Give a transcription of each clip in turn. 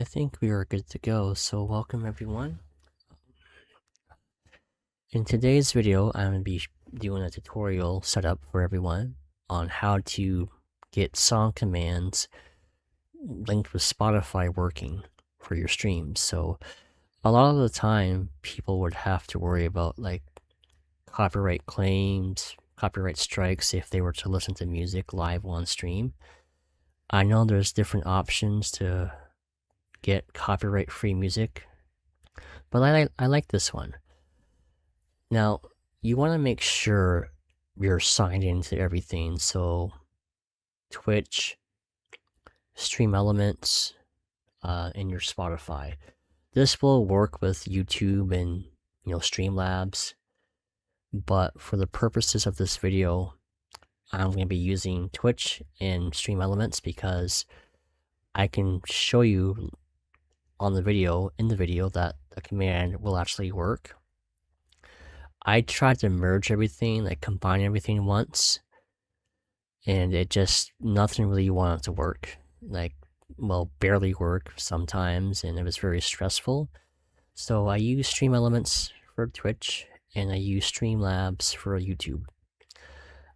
I think we are good to go, so welcome everyone. In today's video, I'm going to be doing a tutorial setup for everyone on how to get song commands linked with Spotify working for your streams. So a lot of the time, people would have to worry about like copyright claims, copyright strikes if they were to listen to music live on stream. I know there's different options to get copyright-free music, but I like this one. Now, you want to make sure you're signed into everything. So, Twitch, streamelements, and your Spotify. This will work with YouTube and Streamlabs, but for the purposes of this video, I'm going to be using Twitch and streamelements because I can show you in the video that the command will actually work. I tried to merge everything, like combine everything once, and it just, nothing really wanted to work. Like, well, barely work sometimes, and it was very stressful. So I use streamelements for Twitch, and I use Streamlabs for YouTube.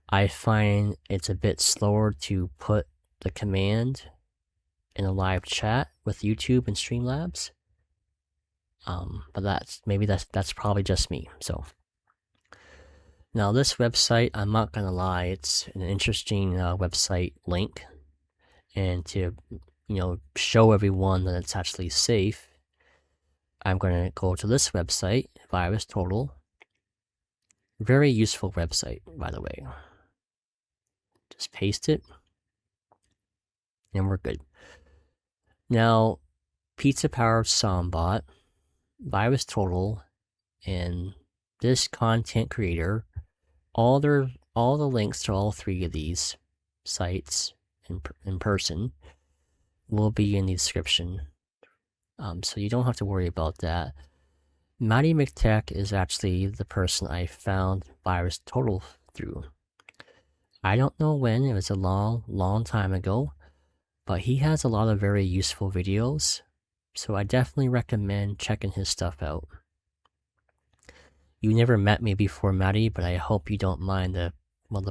I find it's a bit slower to put the command in a live chat with YouTube and Streamlabs. But that's probably just me, so. Now this website, I'm not gonna lie, it's an interesting website link, and to show everyone that it's actually safe, I'm gonna go to this website, VirusTotal. Very useful website, by the way. Just paste it, and we're good. Now, Pizza Powered Soundbot, VirusTotal, and this content creator, all the links to all three of these sites in person will be in the description. So you don't have to worry about that. Maddie McTech is actually the person I found VirusTotal through. I don't know when, it was a long time ago, but he has a lot of very useful videos, so I definitely recommend checking his stuff out. You never met me before, Maddie, but I hope you don't mind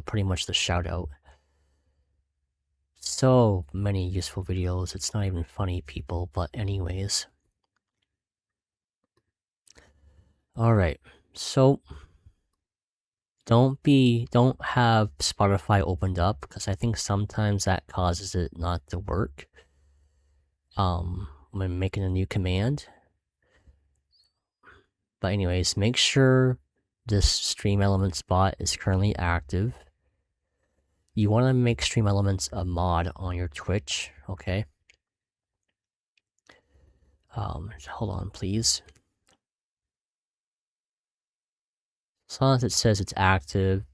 pretty much the shout out. So many useful videos, it's not even funny, people, but anyways. Alright, so don't have Spotify opened up, because I think sometimes that causes it not to work. When making a new command. But anyways, make sure this streamelements bot is currently active. You want to make streamelements a mod on your Twitch, okay? Hold on, please. As long as it says it's active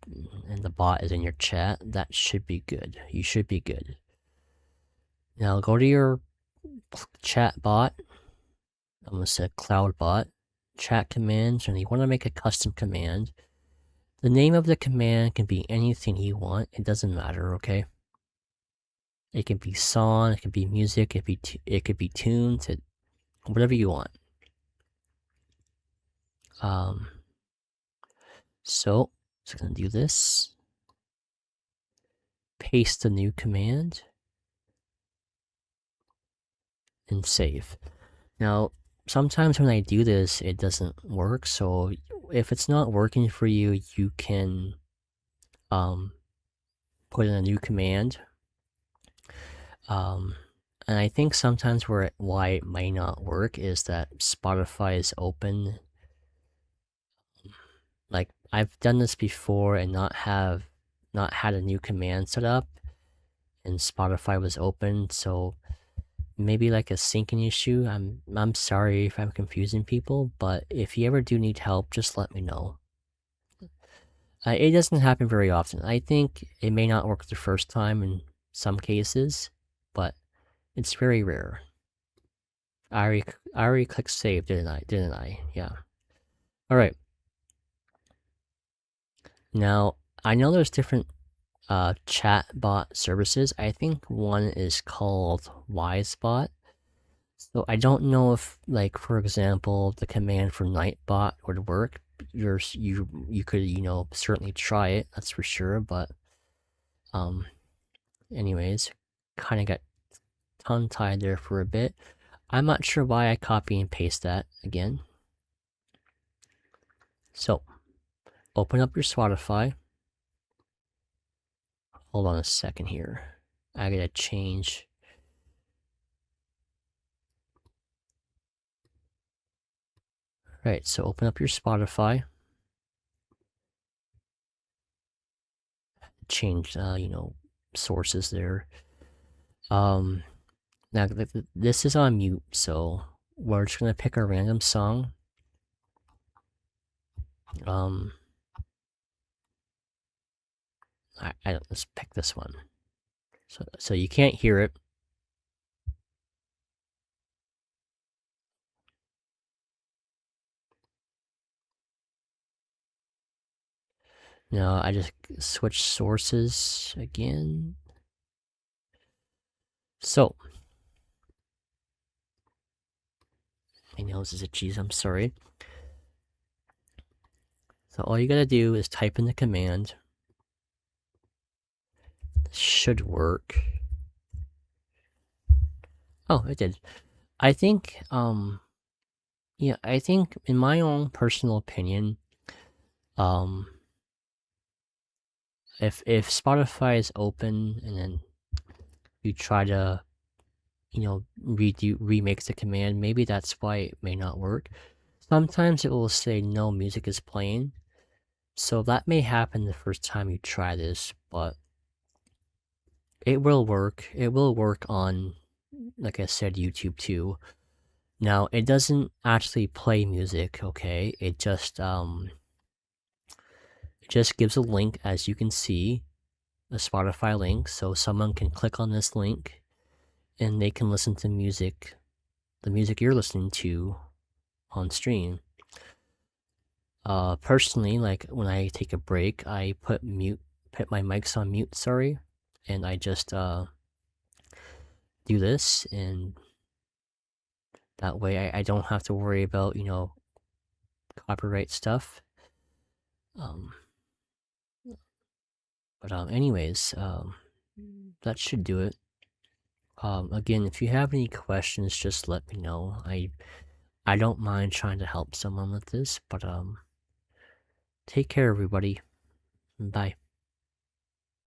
and the bot is in your chat, that should be good. You should be good. Now go to your chat bot. I'm going to say cloud bot. Chat commands, and you want to make a custom command. The name of the command can be anything you want. It doesn't matter, okay? It can be song, it can be music, it could be tunes, whatever you want. So I'm gonna do this. Paste the new command and save. Now, sometimes when I do this, it doesn't work. So if it's not working for you, you can put in a new command. And I think sometimes why it might not work is that Spotify is open. Like, I've done this before and not had a new command set up, and Spotify was open, so maybe like a syncing issue. I'm sorry if I'm confusing people, but if you ever do need help, just let me know. It doesn't happen very often. I think it may not work the first time in some cases, but it's very rare. I already clicked save, didn't I? Yeah. Alright. Now, I know there's different chat bot services. I think one is called WiseBot. So I don't know if, like, for example, the command for Nightbot would work. You could, certainly try it, that's for sure, but anyways, kind of got tongue-tied there for a bit. I'm not sure why I copy and paste that again. So, open up your Spotify. Hold on a second here. I gotta change. Right, so open up your Spotify. Change, sources there. Now this is on mute, so we're just gonna pick a random song. Let's pick this one. So you can't hear it. Now I just switch sources again. So my nose is itchy, I'm sorry. So all you gotta do is type in the command. This should work. Oh, it did. I think, yeah, I think in my own personal opinion, if Spotify is open and then you try to, remix the command, maybe that's why it may not work. Sometimes it will say no music is playing. So that may happen the first time you try this, but it will work. It will work on, like I said, YouTube too. Now, it doesn't actually play music, okay? It just gives a link, as you can see, a Spotify link, so someone can click on this link and they can listen to music, the music you're listening to on stream. Personally, like when I take a break, I put my mics on mute, sorry, and I just do this, and that way I don't have to worry about, copyright stuff. But anyways, that should do it. Again, if you have any questions, just let me know. I don't mind trying to help someone with this, but take care, everybody. Bye.